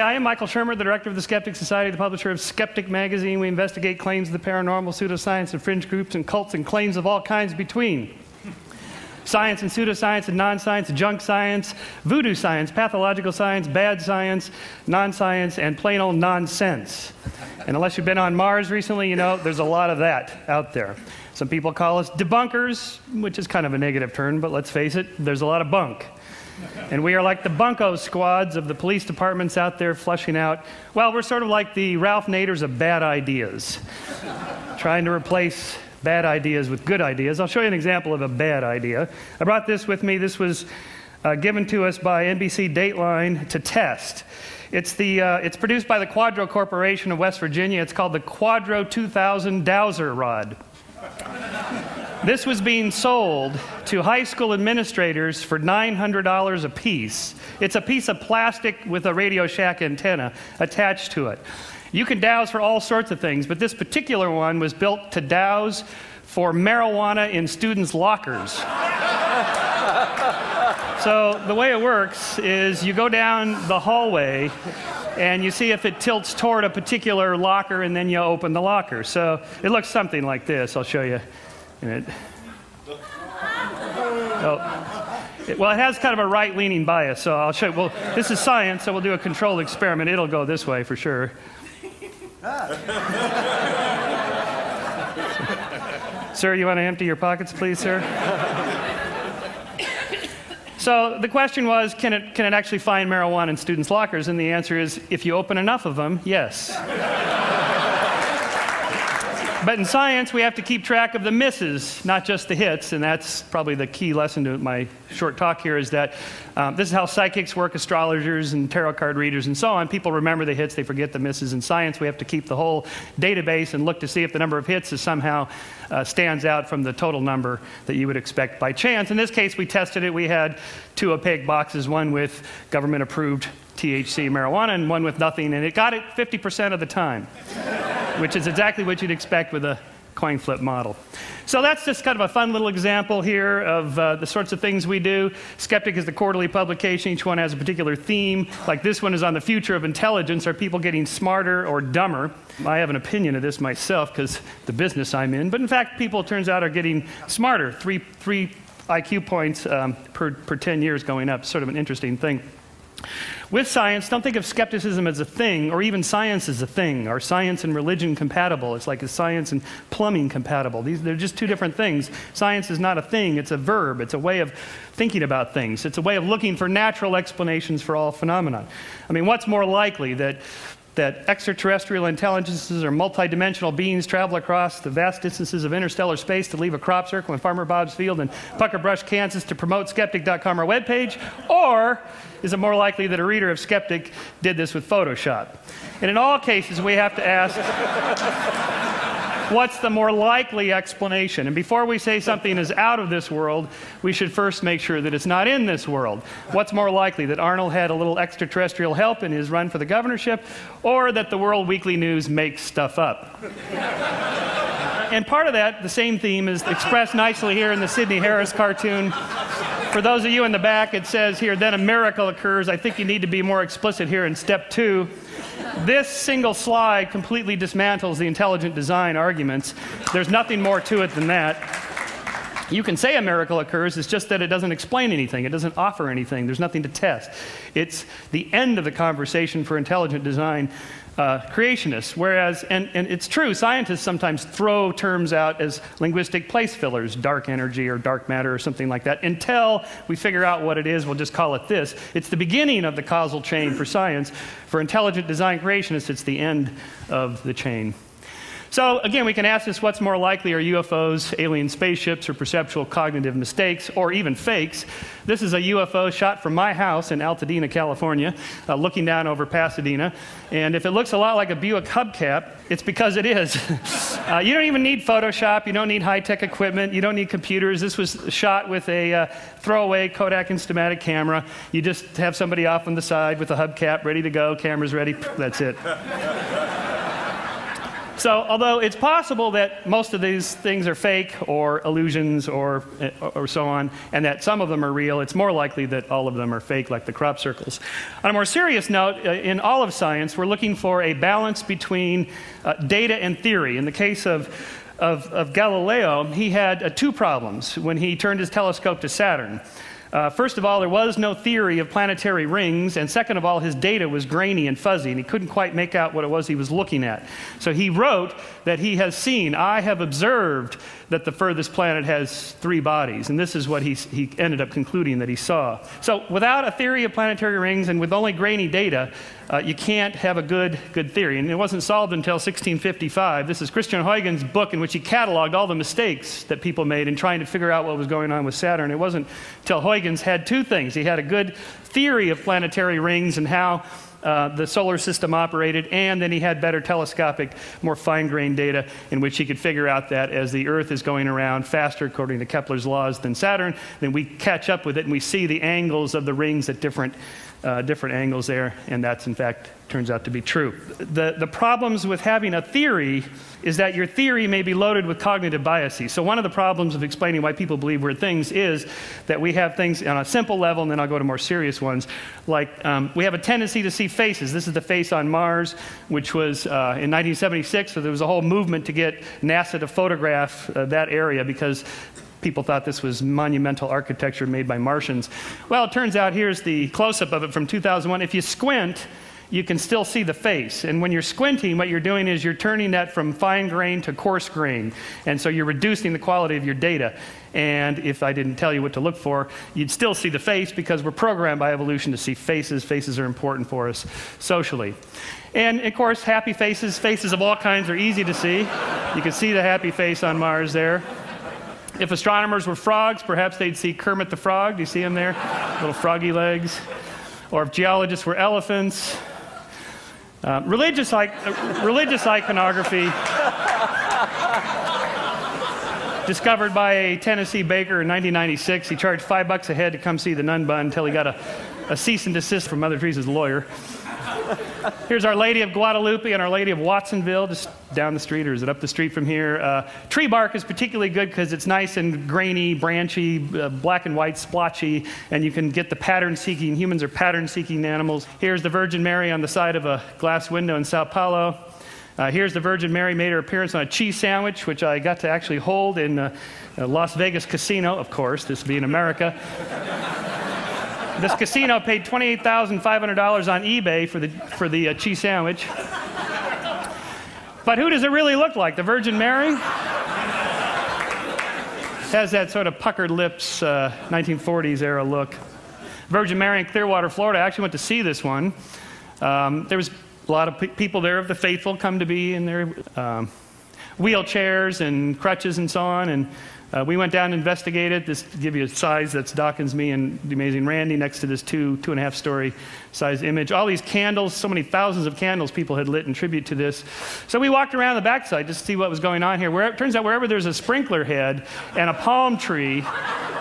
I am Michael Shermer, the director of the Skeptic Society, the publisher of Skeptic Magazine. We investigate claims of the paranormal, pseudoscience, and fringe groups and cults, and claims of all kinds between. Science and pseudoscience and non-science, junk science, voodoo science, pathological science, bad science, non-science, and plain old nonsense. And unless you've been on Mars recently, you know there's a lot of that out there. Some people call us debunkers, which is kind of a negative term, but let's face it, there's a lot of bunk. And we are like the bunko squads of the police departments out there flushing out. Well, we're sort of like the Ralph Naders of bad ideas, trying to replace bad ideas with good ideas. I'll show you an example of a bad idea. I brought this with me. This was given to us by NBC Dateline to test. It's produced by the Quadro Corporation of West Virginia. It's called the Quadro 2000 Dowser Rod. This was being sold to high school administrators for $900 a piece. It's a piece of plastic with a Radio Shack antenna attached to it. You can douse for all sorts of things, but this particular one was built to douse for marijuana in students' lockers. So the way it works is you go down the hallway and you see if it tilts toward a particular locker, and then you open the locker. So it looks something like this. I'll show you. Well, it has kind of a right-leaning bias, so I'll show you. Well, this is science, so we'll do a controlled experiment. It'll go this way for sure. Sir, you want to empty your pockets, please, sir? So the question was, can it actually find marijuana in students' lockers? And the answer is, if you open enough of them, yes. But in science, we have to keep track of the misses, not just the hits, and that's probably the key lesson to my short talk here, is that this is how psychics work, astrologers and tarot card readers and so on. People remember the hits, they forget the misses. In science, we have to keep the whole database and look to see if the number of hits is somehow stands out from the total number that you would expect by chance. In this case, we tested it. We had two opaque boxes, one with government-approved THC marijuana and one with nothing, and it got it 50% of the time, which is exactly what you'd expect with a coin flip model. So that's just kind of a fun little example here of the sorts of things we do. Skeptic is the quarterly publication. Each one has a particular theme. Like this one is on the future of intelligence. Are people getting smarter or dumber? I have an opinion of this myself because the business I'm in. But in fact, people, it turns out, are getting smarter. Three IQ points per 10 years going up. Sort of an interesting thing. With science, don't think of skepticism as a thing, or even science as a thing. Are science and religion compatible? It's like, is science and plumbing compatible? They're just two different things. Science is not a thing, it's a verb. It's a way of thinking about things. It's a way of looking for natural explanations for all phenomena. I mean, what's more likely, that extraterrestrial intelligences or multidimensional beings travel across the vast distances of interstellar space to leave a crop circle in Farmer Bob's field in Pucker Brush, Kansas to promote Skeptic.com, our webpage? Or is it more likely that a reader of Skeptic did this with Photoshop? And in all cases, we have to ask, what's the more likely explanation? And before we say something is out of this world, we should first make sure that it's not in this world. What's more likely, that Arnold had a little extraterrestrial help in his run for the governorship, or that the World Weekly News makes stuff up? And part of that, the same theme, is expressed nicely here in the Sidney Harris cartoon. For those of you in the back, it says here, then a miracle occurs. I think you need to be more explicit here in step 2. This single slide completely dismantles the intelligent design arguments. There's nothing more to it than that. You can say a miracle occurs, it's just that it doesn't explain anything. It doesn't offer anything. There's nothing to test. It's the end of the conversation for intelligent design creationists. Whereas, and it's true, scientists sometimes throw terms out as linguistic place fillers, dark energy or dark matter or something like that. Until we figure out what it is, we'll just call it this. It's the beginning of the causal chain for science. For intelligent design creationists, it's the end of the chain. So again, we can ask this, what's more likely, are UFOs, alien spaceships, or perceptual cognitive mistakes, or even fakes? This is a UFO shot from my house in Altadena, California, looking down over Pasadena. And if it looks a lot like a Buick hubcap, it's because it is. You don't even need Photoshop, you don't need high-tech equipment, you don't need computers. This was shot with a throwaway Kodak Instamatic camera. You just have somebody off on the side with a hubcap ready to go, cameras ready, that's it. So although it's possible that most of these things are fake or illusions or so on, and that some of them are real, it's more likely that all of them are fake, like the crop circles. On a more serious note, in all of science, we're looking for a balance between data and theory. In the case of Galileo, he had two problems when he turned his telescope to Saturn. First of all, there was no theory of planetary rings, and second of all, his data was grainy and fuzzy, and he couldn't quite make out what it was he was looking at. So he wrote that he has seen, I have observed that the furthest planet has 3 bodies, and this is what he ended up concluding that he saw. So without a theory of planetary rings and with only grainy data, you can't have a good theory. And it wasn't solved until 1655. This is Christian Huygens' book in which he cataloged all the mistakes that people made in trying to figure out what was going on with Saturn. It wasn't until Huygens had two things. He had a good theory of planetary rings and how the solar system operated, and then he had better telescopic, more fine-grained data in which he could figure out that as the Earth is going around faster, according to Kepler's laws, than Saturn, then we catch up with it and we see the angles of the rings at different angles there, and that's in fact turns out to be true. The problems with having a theory is that your theory may be loaded with cognitive biases. So one of the problems of explaining why people believe weird things is that we have things on a simple level, and then I'll go to more serious ones, like we have a tendency to see faces. This is the face on Mars, which was in 1976, so there was a whole movement to get NASA to photograph that area because people thought this was monumental architecture made by Martians. Well, it turns out here's the close-up of it from 2001. If you squint, you can still see the face. And when you're squinting, what you're doing is you're turning that from fine grain to coarse grain. And so you're reducing the quality of your data. And if I didn't tell you what to look for, you'd still see the face because we're programmed by evolution to see faces. Faces are important for us socially. And of course, happy faces, faces of all kinds are easy to see. You can see the happy face on Mars there. If astronomers were frogs, perhaps they'd see Kermit the Frog. Do you see him there? Little froggy legs. Or if geologists were elephants. Religious iconography discovered by a Tennessee baker in 1996. He charged $5 a head to come see the nun bun until he got a cease and desist from Mother Teresa's lawyer. Here's Our Lady of Guadalupe and Our Lady of Watsonville, just down the street, or is it up the street from here? Tree bark is particularly good because it's nice and grainy, branchy, black and white, splotchy, and you can get the pattern-seeking. Humans are pattern-seeking animals. Here's the Virgin Mary on the side of a glass window in Sao Paulo. Here's the Virgin Mary made her appearance on a cheese sandwich, which I got to actually hold in a Las Vegas casino, of course, this being America. This casino paid $28,500 on eBay for the cheese sandwich. But who does it really look like? The Virgin Mary? Has that sort of puckered lips, 1940s era look. Virgin Mary in Clearwater, Florida. I actually went to see this one. There was a lot of people there of the faithful come to be in their wheelchairs and crutches and so on. And we went down and investigated. This to give you a size, that's Dawkins, me, and the amazing Randy next to this 2.5 story size image. All these candles, so many thousands of candles people had lit in tribute to this. So we walked around the backside just to see what was going on here. It turns out wherever there's a sprinkler head and a palm tree,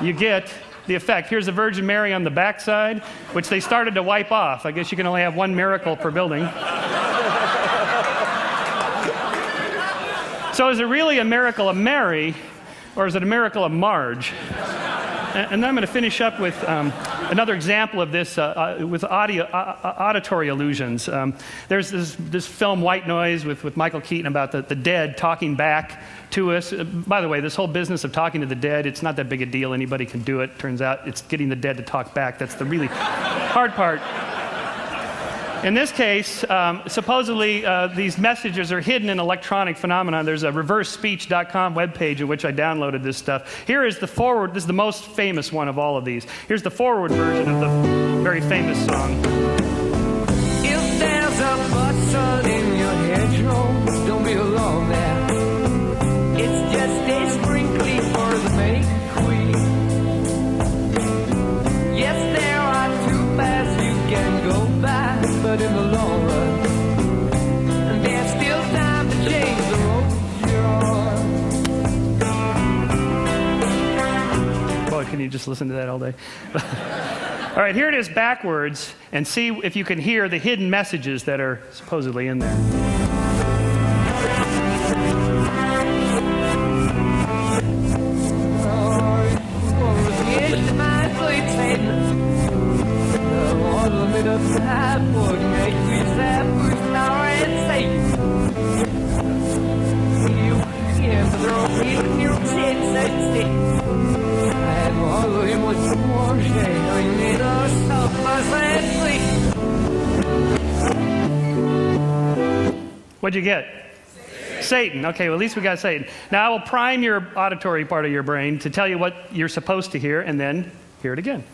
you get the effect. Here's the Virgin Mary on the backside, which they started to wipe off. I guess you can only have one miracle per building. So is it really a miracle of Mary, or is it a miracle of Marge? And then I'm going to finish up with another example of this with auditory illusions. There's this film White Noise with Michael Keaton about the dead talking back to us. By the way, this whole business of talking to the dead, it's not that big a deal. Anybody can do it. Turns out it's getting the dead to talk back. That's the really hard part. In this case, supposedly these messages are hidden in electronic phenomena. There's a reversespeech.com webpage in which I downloaded this stuff. Here is the forward. This is the most famous one of all of these. Here's the forward version of the very famous song. If there's a bustle in your hedgerow, don't be alone there. It's just a sprinkly for the May Queen. Yes, there are two paths you can go by. But in the long run, there's still time to change the road you're on. Boy, can you just listen to that all day? All right, here it is backwards, and see if you can hear the hidden messages that are supposedly in there. What'd you get? Satan. Okay, well, at least we got Satan. Now I will prime your auditory part of your brain to tell you what you're supposed to hear, and then hear it again.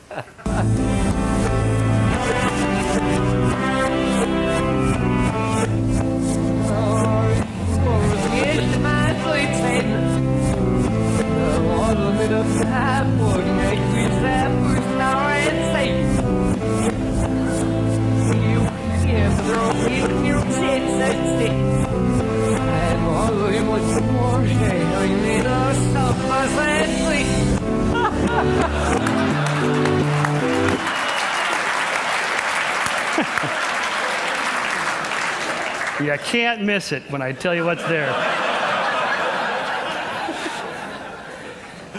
You can't miss it when I tell you what's there.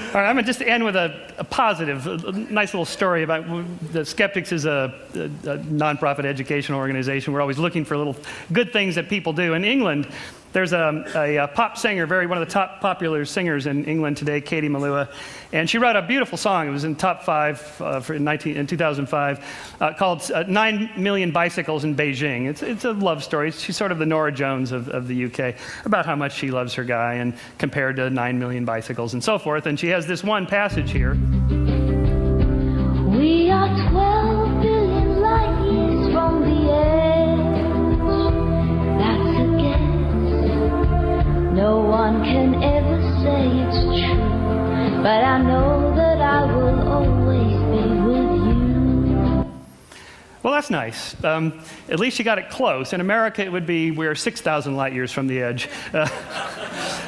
All right, I'm going to just end with a positive, a nice little story about the Skeptics is a nonprofit educational organization. We're always looking for little good things that people do. In England, there's a pop singer, one of the top popular singers in England today, Katie Melua, and she wrote a beautiful song. It was in top 5 in 2005, called 9 Million Bicycles in Beijing. It's a love story. She's sort of the Norah Jones of the UK, about how much she loves her guy and compared to 9 million bicycles and so forth. And she has this one passage here. We are 12 billion light years from the edge. That's a guess. No one can ever say it's true, but I know that I will always be with you. Well, that's nice. At least you got it close. In America, it would be we're 6,000 light years from the edge.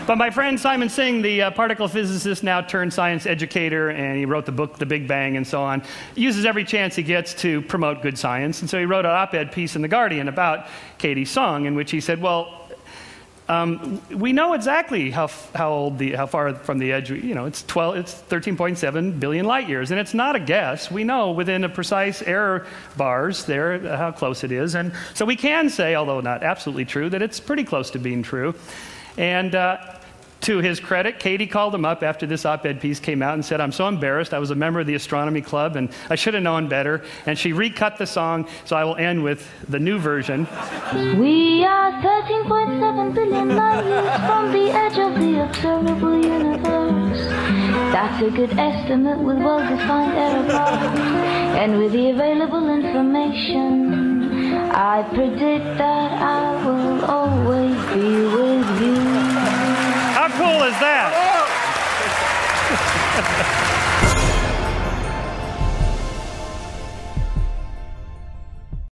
But my friend Simon Singh, the particle physicist, now turned science educator, and he wrote the book The Big Bang and so on, uses every chance he gets to promote good science. And so he wrote an op-ed piece in The Guardian about Katie's song, in which he said, well, we know exactly how far from the edge, it's 13.7 billion light years, and it's not a guess. We know within a precise error bars there how close it is, and so we can say, although not absolutely true, that it's pretty close to being true. And to his credit, Katie called him up after this op-ed piece came out and said, I'm so embarrassed. I was a member of the astronomy club, and I should have known better. And she recut the song, so I will end with the new version. We are 13.7 billion light years from the edge of the observable universe. That's a good estimate with well-defined error bars. And with the available information, I predict that I will always be with you. How cool is that?